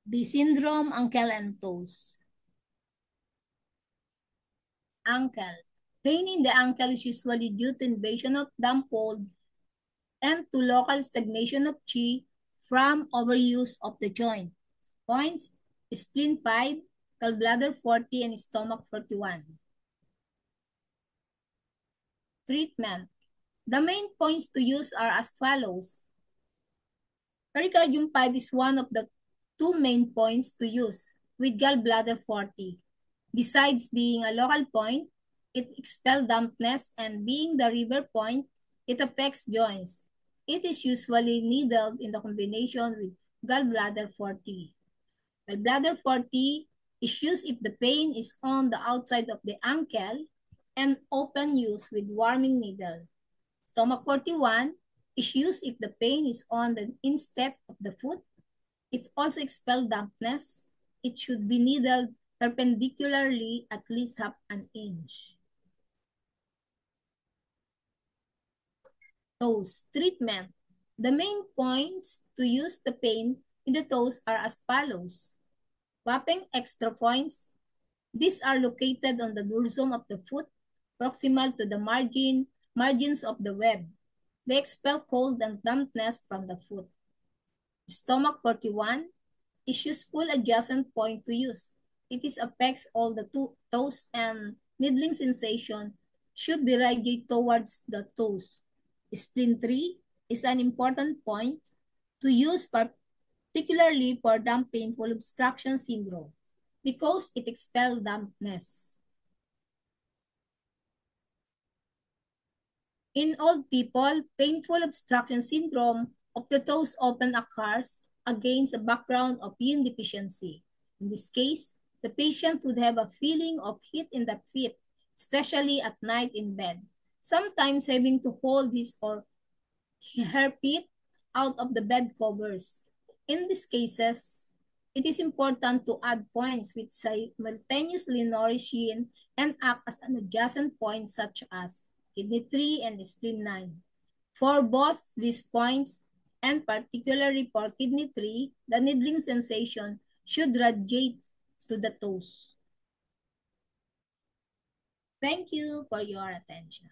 B. Syndrome, ankle and toes. Ankle. Pain in the ankle is usually due to invasion of damp mold and to local stagnation of qi from overuse of the joint. Points: spleen 5, gallbladder 40, and stomach 41. Treatment. The main points to use are as follows. Pericardium 5 is one of the two main points to use with gallbladder 40. Besides being a local point, it expels dampness, and being the river point, it affects joints. It is usually needled in the combination with gallbladder 40. Gallbladder 40 is used if the pain is on the outside of the ankle and open use with warming needle. Stomach 41 is used if the pain is on the instep of the foot. It also expels dampness. It should be needled perpendicularly at least half an inch. Toes treatment. The main points to use the pain in the toes are as follows. Wapping extra points. These are located on the dorsum of the foot, proximal to the margins of the web. They expel cold and dampness from the foot. Stomach 41 is useful adjacent point to use. It is affects all the toes, and needling sensation should be radiate towards the toes. Spleen 3 is an important point to use particularly for damp painful obstruction syndrome because it expels dampness. In old people, painful obstruction syndrome of the toes often occurs against a background of yin deficiency. In this case, the patient would have a feeling of heat in the feet, especially at night in bed, sometimes having to hold his or her feet out of the bed covers. In these cases, it is important to add points which simultaneously nourish yin and act as an adjacent point such as kidney 3 and spleen 9. For both these points, and particularly for kidney 3, the needling sensation should radiate to the toes. Thank you for your attention.